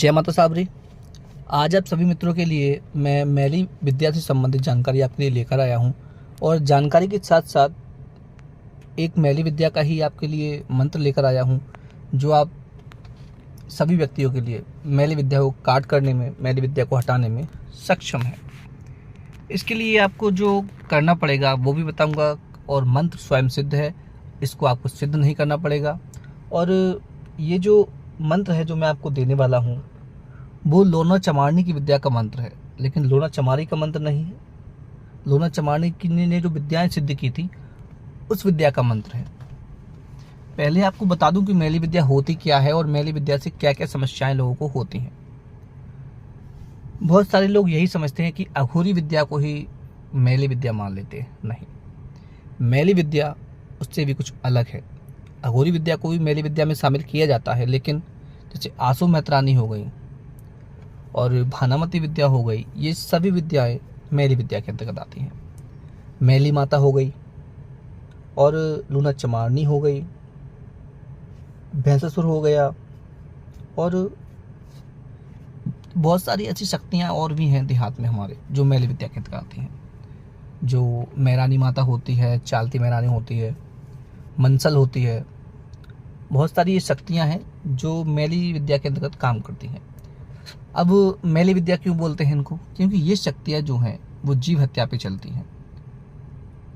जय माता साबरी। आज आप सभी मित्रों के लिए मैं मैली विद्या से संबंधित जानकारी आपके लिए लेकर आया हूं और जानकारी के साथ साथ एक मैली विद्या का ही आपके लिए मंत्र लेकर आया हूं जो आप सभी व्यक्तियों के लिए मैली विद्या को काट करने में, मैली विद्या को हटाने में सक्षम है। इसके लिए आपको जो करना पड़ेगा वो भी बताऊंगा और मंत्र स्वयं सिद्ध है, इसको आपको सिद्ध नहीं करना पड़ेगा। और ये जो मंत्र है जो मैं आपको देने वाला हूँ वो लोना चमारनी की विद्या का मंत्र है, लेकिन लोना चमारी का मंत्र नहीं है। लोना चमारनी की ने जो विद्याएं सिद्ध की थी उस विद्या का मंत्र है। पहले आपको बता दूं कि मैली विद्या होती क्या है और मैली विद्या से क्या क्या समस्याएं लोगों को होती हैं। बहुत सारे लोग यही समझते हैं कि अघोरी विद्या को ही मैली विद्या मान लेते हैं। नहीं, मैली विद्या उससे भी कुछ अलग है। अघोरी विद्या को भी मैली विद्या में शामिल किया जाता है, लेकिन जैसे आंसू मैत्रानी हो गई और भानामती विद्या हो गई, ये सभी विद्याएं मैली विद्या के अंतर्गत आती हैं। मैली माता हो गई और लूना चमारनी हो गई, भैंसासुर हो गया और बहुत सारी ऐसी शक्तियां और भी हैं देहात में हमारे जो मैली विद्या के अंतर्गत आती हैं। जो मैरानी माता होती है, चालती मैरानी होती है, मंसल होती है, बहुत सारी ये शक्तियां हैं जो मैली विद्या के अंतर्गत काम करती हैं। अब मैली विद्या क्यों बोलते हैं इनको? क्योंकि ये शक्तियां जो हैं वो जीव हत्या पे चलती हैं।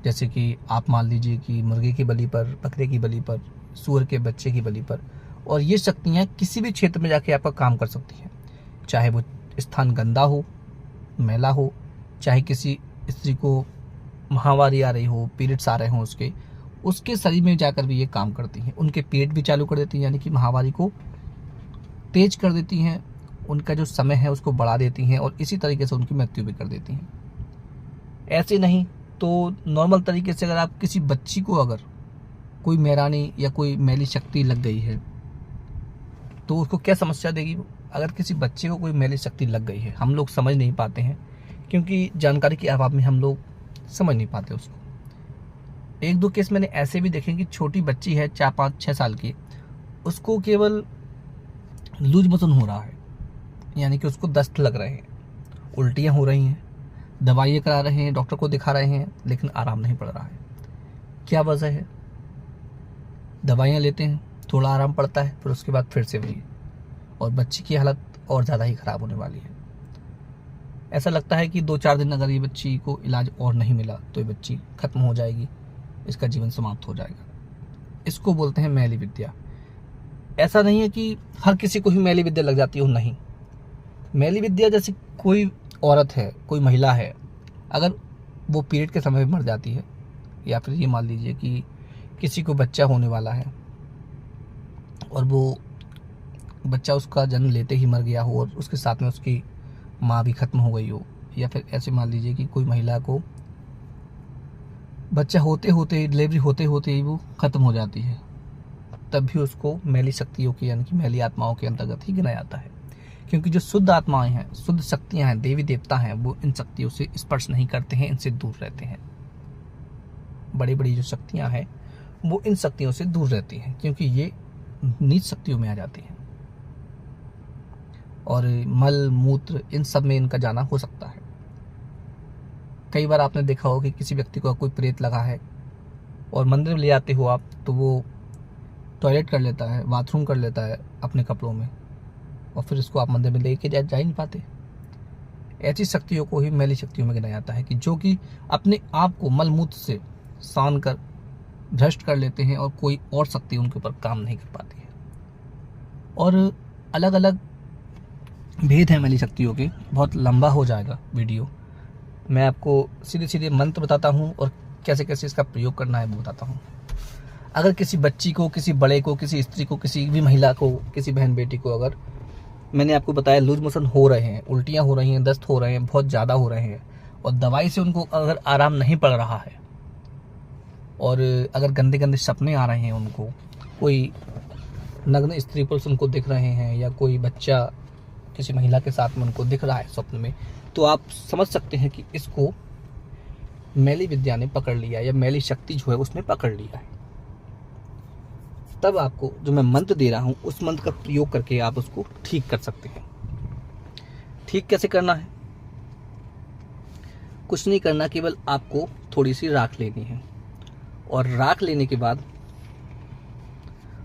जैसे कि आप मान लीजिए कि मुर्गे की बलि पर, बकरे की बलि पर, सूअर के बच्चे की बलि पर, और ये शक्तियां किसी भी क्षेत्र में जाके आपका काम कर सकती हैं। चाहे वो स्थान गंदा हो, मैला हो, चाहे किसी स्त्री को महावारी आ रही हो, पीरियड्स आ रहे हों, उसके शरीर में जाकर भी ये काम करती हैं। उनके पेट भी चालू कर देती हैं, यानी कि महावारी को तेज कर देती हैं, उनका जो समय है उसको बढ़ा देती हैं और इसी तरीके से उनकी मृत्यु भी कर देती हैं। ऐसे नहीं तो नॉर्मल तरीके से अगर आप किसी बच्ची को अगर कोई मैरानी या कोई मैली शक्ति लग गई है तो उसको क्या समस्या देगी? अगर किसी बच्चे को कोई मैली शक्ति लग गई है, हम लोग समझ नहीं पाते हैं क्योंकि जानकारी के अभाव में हम लोग समझ नहीं पाते उसको। एक दो केस मैंने ऐसे भी देखे कि छोटी बच्ची है 4-5-6 साल की, उसको केवल लूज मोशन हो रहा है, यानी कि उसको दस्त लग रहे हैं, उल्टियाँ हो रही हैं, दवाइयाँ करा रहे हैं, डॉक्टर को दिखा रहे हैं, लेकिन आराम नहीं पड़ रहा है। क्या वजह है? दवाइयाँ लेते हैं, थोड़ा आराम पड़ता है, फिर उसके बाद फिर से वही, और बच्ची की हालत और ज़्यादा ही ख़राब होने वाली है। ऐसा लगता है कि 2-4 दिन अगर ये बच्ची को इलाज और नहीं मिला तो ये बच्ची खत्म हो जाएगी, इसका जीवन समाप्त हो जाएगा। इसको बोलते हैं मैली विद्या। ऐसा नहीं है कि हर किसी को ही मैली विद्या लग जाती हो, नहीं। मैली विद्या जैसे कोई औरत है, कोई महिला है, अगर वो पीरियड के समय में मर जाती है, या फिर ये मान लीजिए कि किसी को बच्चा होने वाला है और वो बच्चा उसका जन्म लेते ही मर गया हो और उसके साथ में उसकी माँ भी खत्म हो गई हो, या फिर ऐसे मान लीजिए कि कोई महिला को बच्चा होते होते, डिलीवरी होते होते ही वो खत्म हो जाती है, तब भी उसको मैली शक्तियों की, यानी कि मैली आत्माओं के अंतर्गत ही गिना जाता है। क्योंकि जो शुद्ध आत्माएं हैं, शुद्ध शक्तियां हैं, देवी देवता हैं, वो इन शक्तियों से स्पर्श नहीं करते हैं, इनसे दूर रहते हैं। बड़ी बड़ी जो शक्तियां हैं वो इन शक्तियों से दूर रहती हैं, क्योंकि ये नीच शक्तियों में आ जाती हैं और मल मूत्र इन सब में इनका जाना हो सकता है। कई बार आपने देखा हो कि किसी व्यक्ति को कोई प्रेत लगा है और मंदिर में ले आते हो आप, तो वो टॉयलेट कर लेता है, बाथरूम कर लेता है अपने कपड़ों में, और फिर इसको आप मंदिर में लेके जा ही नहीं पाते। ऐसी शक्तियों को ही मैली शक्तियों में गिना जाता है कि जो कि अपने आप को मलमूत्र से सान कर भ्रष्ट कर लेते हैं और कोई और शक्ति उनके ऊपर काम नहीं कर पाती है। और अलग अलग भेद हैं मैली शक्तियों के, बहुत लंबा हो जाएगा वीडियो। मैं आपको सीधे सीधे मंत्र बताता हूँ और कैसे कैसे इसका प्रयोग करना है वो बताता हूँ। अगर किसी बच्ची को, किसी बड़े को, किसी स्त्री को, किसी भी महिला को, किसी बहन बेटी को अगर मैंने आपको बताया लूज मोशन हो रहे हैं, उल्टियाँ हो रही हैं, दस्त हो रहे हैं, बहुत ज़्यादा हो रहे हैं और दवाई से उनको अगर आराम नहीं पड़ रहा है, और अगर गंदे गंदे सपने आ रहे हैं, उनको कोई नग्न स्त्री पुरुष उनको दिख रहे हैं, या कोई बच्चा किसी महिला के साथ में उनको दिख रहा है स्वप्न में, तो आप समझ सकते हैं कि इसको मैली विद्या ने पकड़ लिया, या मैली शक्ति जो है उसने पकड़ लिया है। तब आपको जो मैं मंत्र दे रहा हूँ उस मंत्र का प्रयोग करके आप उसको ठीक कर सकते हैं। ठीक कैसे करना है? कुछ नहीं करना, केवल आपको थोड़ी सी राख लेनी है और राख लेने के बाद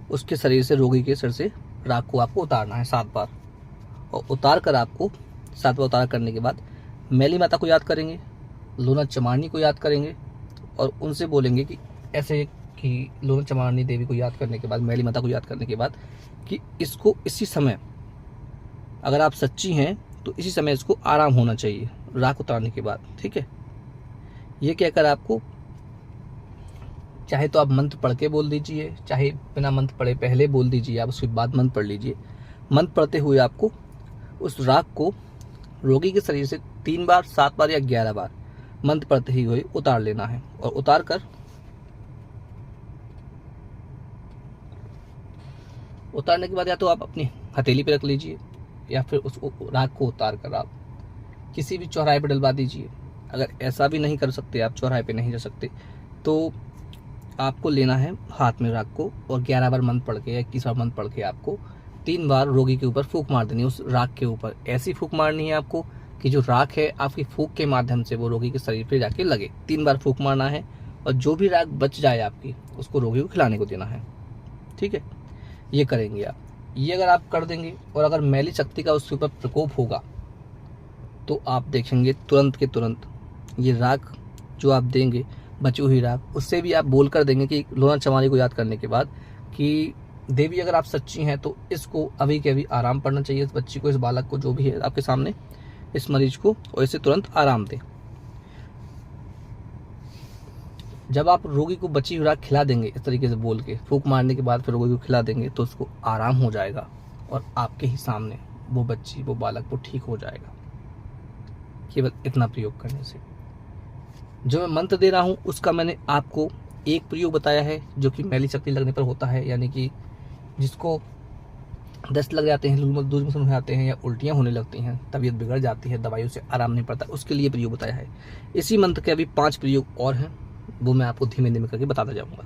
उसके शरीर से, रोगी के सिर से राख को आपको उतारना है 7 बार। और उतार कर आपको 7 बार उतार करने के बाद मैली माता को याद करेंगे, लोना चमारनी को याद करेंगे और उनसे बोलेंगे कि ऐसे कि लोना चमारनी देवी को याद करने के बाद, मैली माता को याद करने के बाद कि इसको इसी समय, अगर आप सच्ची हैं तो इसी समय इसको आराम होना चाहिए राख उतारने के बाद। ठीक है, ये कहकर आपको चाहे तो आप मंत्र पढ़ के बोल दीजिए, चाहे बिना मंत्र पढ़े पहले बोल दीजिए, आप उसके बाद मंत्र पढ़ लीजिए। मंत्र पढ़ते हुए आपको उस राख को रोगी के शरीर से 3 बार, 7 बार या 11 बार मंत्र पढ़ते ही हुए उतार लेना है। और उतार कर उतारने के बाद या तो आप अपनी हथेली पे रख लीजिए या फिर उस राख को उतार कर आप किसी भी चौराहे पे डलवा दीजिए। अगर ऐसा भी नहीं कर सकते, आप चौराहे पे नहीं जा सकते, तो आपको लेना है हाथ में राख को और 11 बार मंत्र पढ़ के या 21 बार मंत्र पढ़ के आपको 3 बार रोगी के ऊपर फूंक मार देनी है। उस राख के ऊपर ऐसी फूंक मारनी है आपको कि जो राख है आपकी फूंक के माध्यम से वो रोगी के शरीर पे जाके लगे। 3 बार फूंक मारना है और जो भी राख बच जाए आपकी, उसको रोगी को खिलाने को देना है। ठीक है, ये करेंगे आप। ये अगर आप कर देंगे और अगर मैली शक्ति का उसके ऊपर प्रकोप होगा तो आप देखेंगे तुरंत के तुरंत ये राख जो आप देंगे, बची हुई राख, उससे भी आप बोल कर देंगे कि लोना चमारी को याद करने के बाद कि देवी अगर आप सच्ची हैं तो इसको अभी के अभी आराम पड़ना चाहिए, इस बच्ची को, इस बालक को, जो भी है आपके सामने, इस मरीज को, और इसे तुरंत आराम दें। जब आप रोगी को बची हुई राख खिला देंगे इस तरीके से बोल के, फूंक मारने के बाद फिर रोगी को खिला देंगे तो उसको आराम हो जाएगा और आपके ही सामने वो बच्ची, वो बालक, वो ठीक हो जाएगा केवल इतना प्रयोग करने से। जो मैं मंत्र दे रहा हूँ उसका मैंने आपको एक प्रयोग बताया है जो कि मैली शक्ति लगने पर होता है, यानी कि जिसको दस्त लग जाते हैं, लूज मोशन हो जाते हैं या उल्टियाँ होने लगती हैं, तबीयत बिगड़ जाती है, दवाइयों से आराम नहीं पड़ता, उसके लिए प्रयोग बताया है। इसी मंत्र के अभी 5 प्रयोग और हैं, वो मैं आपको धीमे धीमे करके बताता जाऊँगा।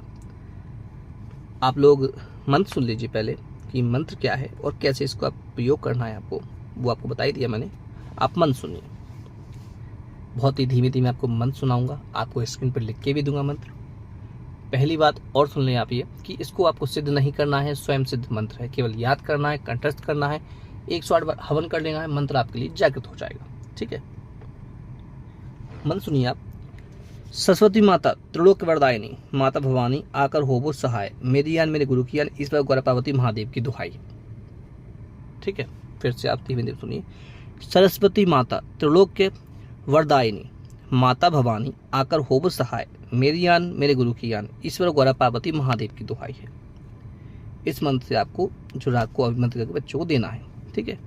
आप लोग मंत्र सुन लीजिए पहले कि मंत्र क्या है और कैसे इसको आप प्रयोग करना है आपको, वो आपको बता ही दिया मैंने। आप मंत्र सुनिए, बहुत ही धीमे धीमे आपको मंत्र सुनाऊंगा, आपको स्क्रीन पर लिख के भी दूंगा मंत्र। पहली बात और सुन लें आप ये कि इसको आपको सिद्ध नहीं करना है, स्वयं सिद्ध मंत्र है, केवल याद करना है, कंठस्थ करना है, 108 बार हवन कर लेना है, मंत्र आपके लिए जागृत हो जाएगा। ठीक है, मंत्र सुनिए आप। सरस्वती माता त्रिलोक वरदायिनी, माता भवानी आकर होवो सहाय, मेरी यान मेरे गुरु की यान, ईश्वर गौर पार्वती महादेव की दुहाई। ठीक है, फिर से आप धीमे धीमे सुनिए। सरस्वती माता त्रिलोक के वरदायिनी, माता भवानी आकर होवो सहाय, मेरी यान मेरे गुरु की यान, ईश्वर गौरा पार्वती महादेव की दुहाई है। इस मंत्र से आपको जो राग को अभिमंत्रित करके बच्चों को देना है। ठीक है,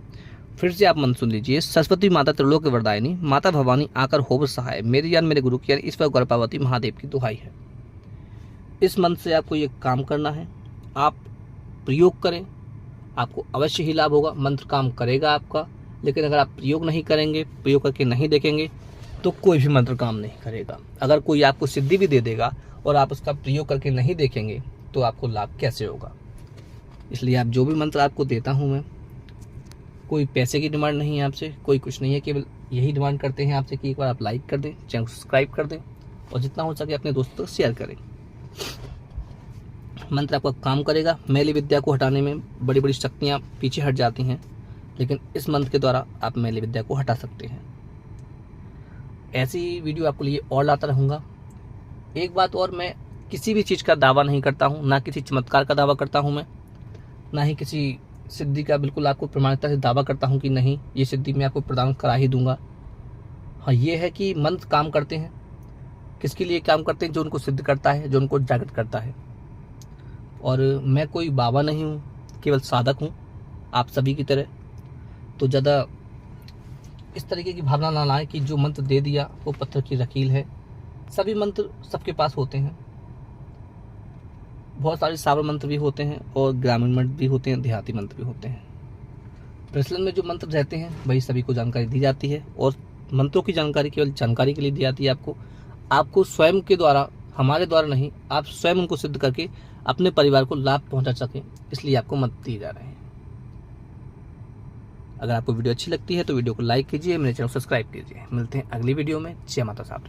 फिर से आप मंत्र सुन लीजिए। सरस्वती माता त्रिलोक के वरदायिनी, माता भवानी आकर होवो सहाय, मेरी यान मेरे गुरु की यान, ईश्वर गौरा पार्वती महादेव की दुहाई है। इस मंत्र से आपको ये काम करना है, आप प्रयोग करें, आपको अवश्य ही लाभ होगा। मंत्र काम करेगा आपका, लेकिन अगर आप प्रयोग नहीं करेंगे, प्रयोग करके नहीं देखेंगे तो कोई भी मंत्र काम नहीं करेगा। अगर कोई आपको सिद्धि भी दे देगा और आप उसका प्रयोग करके नहीं देखेंगे तो आपको लाभ कैसे होगा। इसलिए आप जो भी मंत्र आपको देता हूँ मैं, कोई पैसे की डिमांड नहीं है आपसे, कोई कुछ नहीं है, केवल यही डिमांड करते हैं आपसे कि एक बार आप लाइक कर दें, चैनल सब्सक्राइब कर दें और जितना हो सके अपने दोस्तों तक शेयर करें। मंत्र आपका काम करेगा। मैली विद्या को हटाने में बड़ी बड़ी शक्तियाँ पीछे हट जाती हैं, लेकिन इस मंत्र के द्वारा आप मैली विद्या को हटा सकते हैं। ऐसी वीडियो आपके लिए और लाता रहूँगा। एक बात और, मैं किसी भी चीज़ का दावा नहीं करता हूँ, ना किसी चमत्कार का दावा करता हूँ मैं, ना ही किसी सिद्धि का बिल्कुल आपको प्रमाणिकता से दावा करता हूँ कि नहीं ये सिद्धि मैं आपको प्रदान करा ही दूंगा। हाँ, ये है कि मंत्र काम करते हैं, किसके लिए काम करते हैं, जो उनको सिद्ध करता है, जो उनको जागृत करता है। और मैं कोई बाबा नहीं हूँ, केवल साधक हूँ आप सभी की तरह। तो ज़्यादा इस तरीके की भावना ना लाएं कि जो मंत्र दे दिया वो पत्थर की लकीर है। सभी मंत्र सबके पास होते हैं, बहुत सारे सावर मंत्र भी होते हैं और ग्रामीण मंत्र भी होते हैं, देहाती मंत्र भी होते हैं। प्रचलन में जो मंत्र रहते हैं वही सभी को जानकारी दी जाती है और मंत्रों की जानकारी केवल जानकारी के लिए दी जाती है आपको स्वयं के द्वारा, हमारे द्वारा नहीं, आप स्वयं उनको सिद्ध करके अपने परिवार को लाभ पहुंचा सकें, इसलिए आपको मंत्र दिए जा रहे हैं। अगर आपको वीडियो अच्छी लगती है तो वीडियो को लाइक कीजिए, मेरे चैनल को सब्सक्राइब कीजिए। मिलते हैं अगली वीडियो में। जय माता साहब।